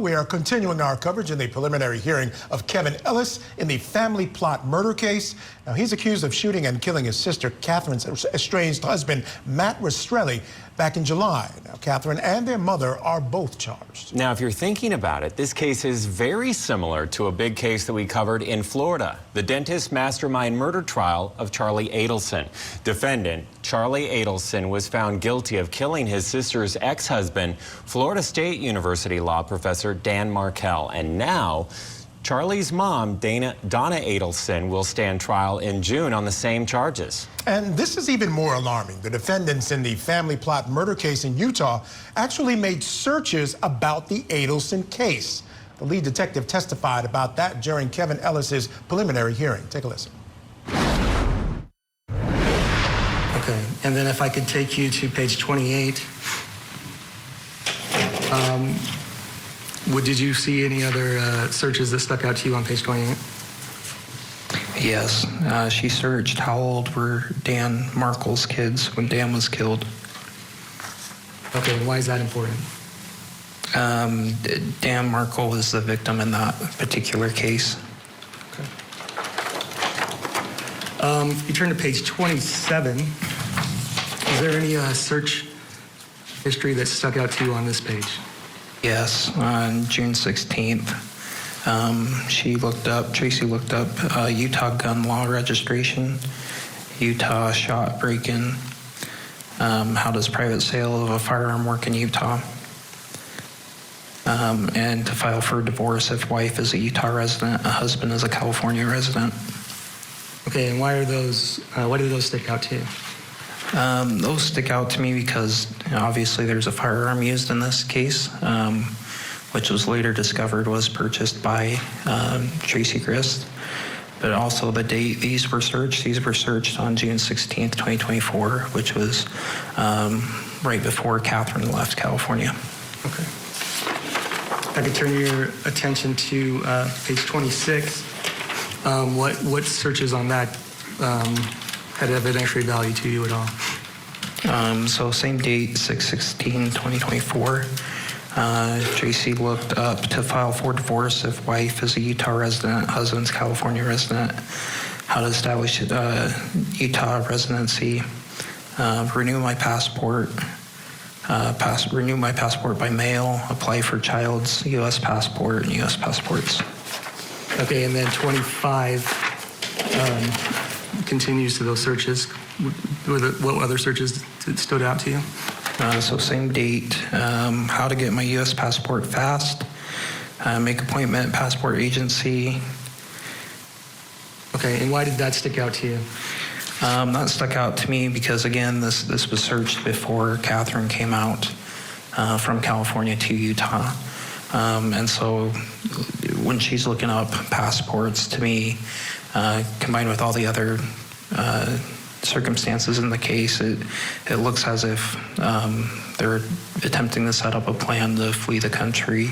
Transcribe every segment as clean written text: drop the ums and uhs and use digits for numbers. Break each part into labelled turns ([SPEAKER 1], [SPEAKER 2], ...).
[SPEAKER 1] we are continuing our coverage in the preliminary hearing of Kevin Ellis in the family plot murder case. Now, he's accused of shooting and killing his sister Katherine's estranged husband, Matthew Restelli, back in July. Now, Katherine and their mother are both charged.
[SPEAKER 2] Now, if you're thinking about it, this case is very similar to a big case that we covered in Florida, the dentist mastermind murder trial of Charlie Adelson. Defendant Charlie Adelson was found guilty of killing his sister's ex-husband, Florida State University law professor Dan Markell. And now, Charlie's mom, Donna Adelson, will stand trial in June on the same charges.
[SPEAKER 1] And this is even more alarming. The defendants in the family plot murder case in Utah actually made searches about the Adelson case. The lead detective testified about that during Kevin Ellis's preliminary hearing. Take a listen.
[SPEAKER 3] Okay, and then if I could take you to page 28. Did you see any other searches that stuck out to you on page 28?
[SPEAKER 4] Yes, she searched how old were Dan Markell's kids when Dan was killed.
[SPEAKER 3] Okay, why is that important?
[SPEAKER 4] Dan Markell was the victim in that particular case.
[SPEAKER 3] Okay. You turn to page 27. Is there any search history that stuck out to you on this page?
[SPEAKER 4] Yes, on June 16th, Tracey looked up Utah gun law registration, Utah shot break-in, how does private sale of a firearm work in Utah, and to file for divorce if wife is a Utah resident, a husband is a California resident.
[SPEAKER 3] Okay, and why do those stick out to you?
[SPEAKER 4] Those stick out to me because obviously there's a firearm used in this case, which was later discovered was purchased by Tracey Grist. But also the date these were searched on June 16th, 2024, which was right before Katherine left California.
[SPEAKER 3] Okay. I could turn your attention to page 26. What searches on that had evidentiary value to you at all?
[SPEAKER 4] So same date, 6/16/2024. Tracey looked up to file for divorce if wife is a Utah resident, husband's California resident, how to establish Utah residency, renew my passport by mail, apply for child's U.S. passport and U.S. passports.
[SPEAKER 3] Okay, and then 25 continues to those searches. What other searches stood out to you?
[SPEAKER 4] So same date, how to get my U.S. passport fast, make appointment, passport agency.
[SPEAKER 3] Okay, and why did that stick out to you?
[SPEAKER 4] That stuck out to me because, again, this was searched before Katherine came out from California to Utah. And so when she's looking up passports, to me, combined with all the other circumstances in the case, it looks as if they're attempting to set up a plan to flee the country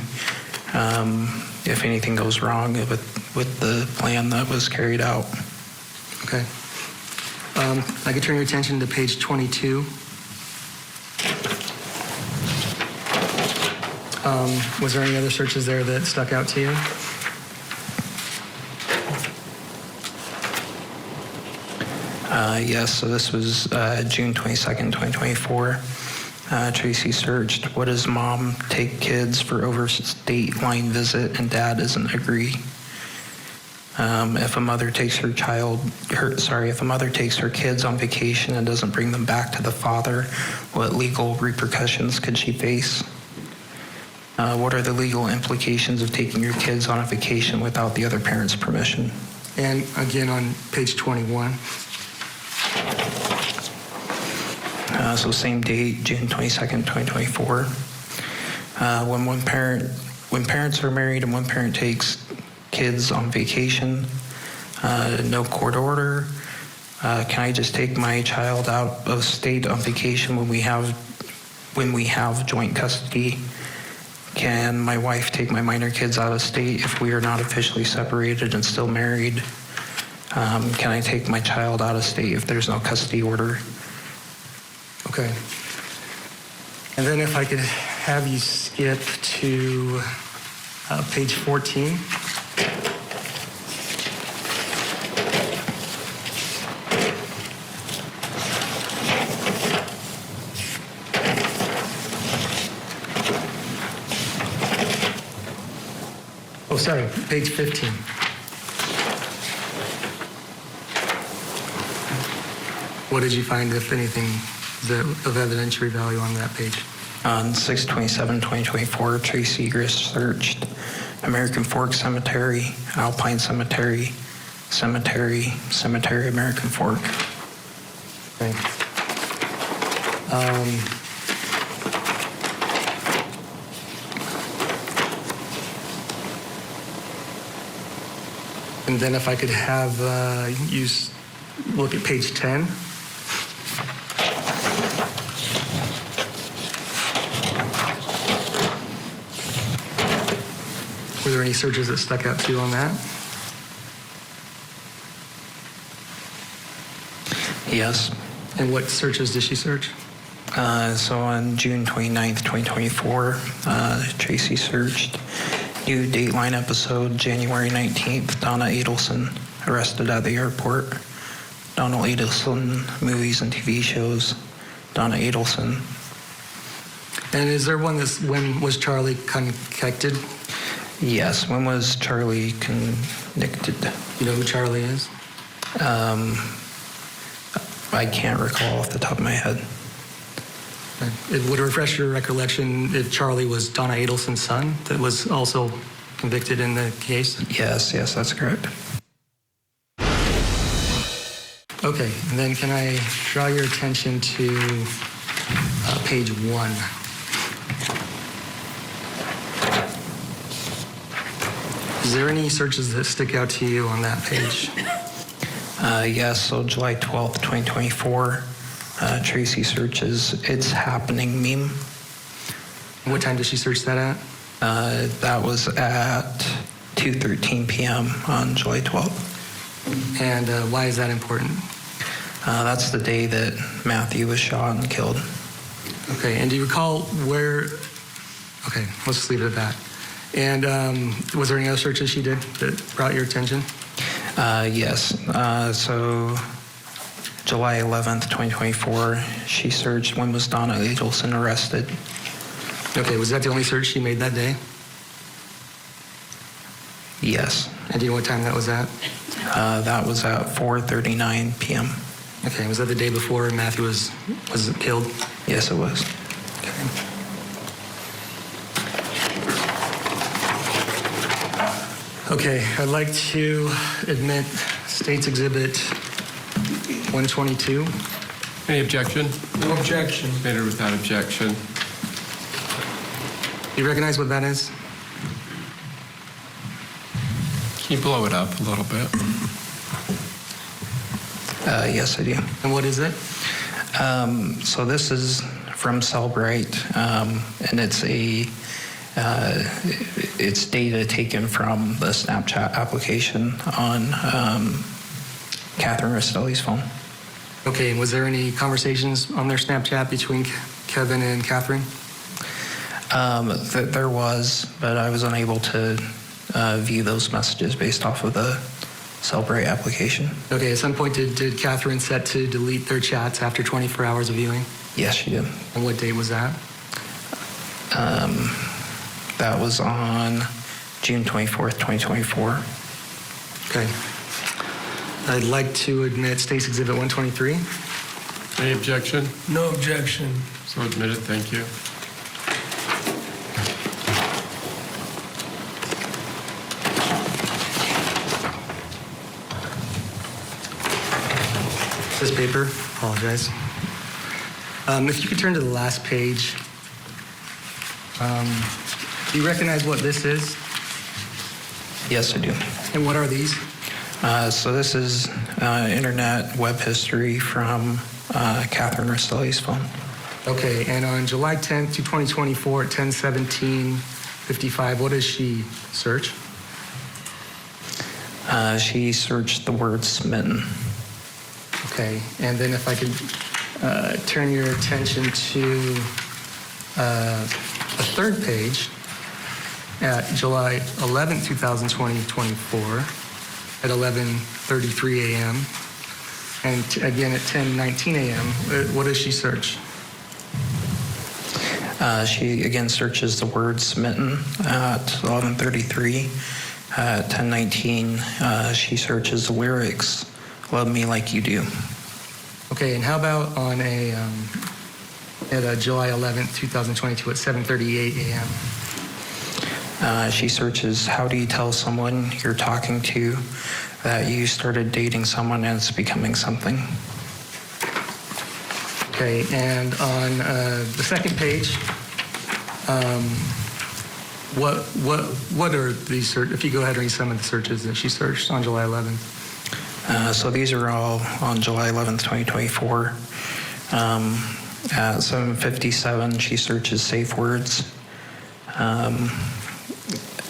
[SPEAKER 4] if anything goes wrong with the plan that was carried out.
[SPEAKER 3] Okay. I could turn your attention to page 22. Was there any other searches there that stuck out to you?
[SPEAKER 4] Yes, so this was June 22nd, 2024. Tracey searched, what does mom take kids for over-state line visit and dad doesn't agree? If a mother takes her kids on vacation and doesn't bring them back to the father, what legal repercussions could she face? What are the legal implications of taking your kids on a vacation without the other parent's permission?
[SPEAKER 3] And again on page 21.
[SPEAKER 4] So same date, June 22nd, 2024. When parents are married and one parent takes kids on vacation, no court order. Can I just take my child out of state on vacation when we have joint custody? Can my wife take my minor kids out of state if we are not officially separated and still married? Can I take my child out of state if there's no custody order?
[SPEAKER 3] Okay. And then if I could have you skip to page 14. Oh, sorry, page 15. What did you find, if anything, of evidentiary value on that page?
[SPEAKER 4] On 6/27/2024, Tracey Grist searched American Fork Cemetery, Alpine Cemetery, Cemetery, American Fork.
[SPEAKER 3] Okay. And then if I could have you look at page 10. Were there any searches that stuck out to you on that?
[SPEAKER 4] Yes.
[SPEAKER 3] And what searches did she search?
[SPEAKER 4] So on June 29th, 2024, Tracey searched new Dateline episode, January 19th, Donna Adelson arrested at the airport. Donna Adelson movies and TV shows. Donna Adelson.
[SPEAKER 3] And is there one that's when was Charlie convicted?
[SPEAKER 4] Yes. When was Charlie convicted?
[SPEAKER 3] You know who Charlie is?
[SPEAKER 4] I can't recall off the top of my head.
[SPEAKER 3] It would refresh your recollection if Charlie was Donna Adelson's son that was also convicted in the case?
[SPEAKER 4] Yes, that's correct.
[SPEAKER 3] Okay, and then can I draw your attention to page 1? Is there any searches that stick out to you on that page?
[SPEAKER 4] Yes, so July 12th, 2024, Tracey searches It's Happening meme.
[SPEAKER 3] What time did she search that at?
[SPEAKER 4] That was at 2:13 p.m. on July 12th.
[SPEAKER 3] And why is that important?
[SPEAKER 4] That's the day that Matthew was shot and killed.
[SPEAKER 3] Okay, and do you recall where... Okay, let's just leave it at that. And was there any other searches she did that brought your attention?
[SPEAKER 4] Yes. So July 11th, 2024, she searched when was Donna Adelson arrested.
[SPEAKER 3] Okay, was that the only search she made that day?
[SPEAKER 4] Yes.
[SPEAKER 3] And do you know what time that was at?
[SPEAKER 4] That was at 4:39 p.m.
[SPEAKER 3] Okay, was that the day before Matthew was killed?
[SPEAKER 4] Yes, it was.
[SPEAKER 3] Okay, I'd like to admit State's Exhibit 122.
[SPEAKER 5] Any objection?
[SPEAKER 3] No objection.
[SPEAKER 5] Admitted without objection.
[SPEAKER 3] Do you recognize what that is?
[SPEAKER 5] Can you blow it up a little bit?
[SPEAKER 4] Yes, I do.
[SPEAKER 3] And what is it?
[SPEAKER 4] So this is from Cellbrite, and it's data taken from the Snapchat application on Katherine Restelli's phone.
[SPEAKER 3] Okay, and was there any conversations on their Snapchat between Kevin and Katherine?
[SPEAKER 4] There was, but I was unable to view those messages based off of the Cellbrite application.
[SPEAKER 3] Okay, at some point did Katherine set to delete their chats after 24 hours of viewing?
[SPEAKER 4] Yes, she did.
[SPEAKER 3] And what date was that?
[SPEAKER 4] That was on June 24th, 2024.
[SPEAKER 3] Okay. I'd like to admit State's Exhibit 123.
[SPEAKER 5] Any objection?
[SPEAKER 3] No objection.
[SPEAKER 5] So admitted, thank you.
[SPEAKER 3] This paper, apologize. If you could turn to the last page. Do you recognize what this is?
[SPEAKER 4] Yes, I do.
[SPEAKER 3] And what are these?
[SPEAKER 4] So this is internet web history from Katherine Restelli's phone.
[SPEAKER 3] Okay, and on July 10th, 2024 at 10:17:55, what does she search?
[SPEAKER 4] She searched the word smitten.
[SPEAKER 3] Okay, and then if I could turn your attention to the third page. at July 11, 2024 at 11:33 a.m. and again at 10:19 a.m. What does she search?
[SPEAKER 4] She again searches the word smitten at 11:33. At 10:19, she searches the lyrics, "Love Me Like You Do."
[SPEAKER 3] Okay, and how about on at July 11th, 2022 at 7:38 a.m.?
[SPEAKER 4] She searches, "How do you tell someone you're talking to that you started dating someone and it's becoming something?"
[SPEAKER 3] Okay, and on the second page, what are these? If you go ahead and read some of the searches that she searched on July 11th.
[SPEAKER 4] So these are all on July 11th, 2024. At 7:57, she searches safe words.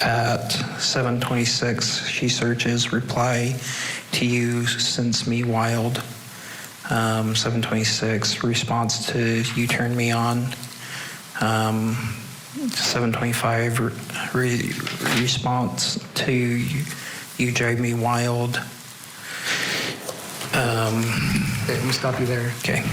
[SPEAKER 4] At 7:26, she searches reply to you since me wild. 7:26, response to you turn me on. 7:25, response to you drive me wild.
[SPEAKER 3] Okay, let me stop you there.
[SPEAKER 4] Okay.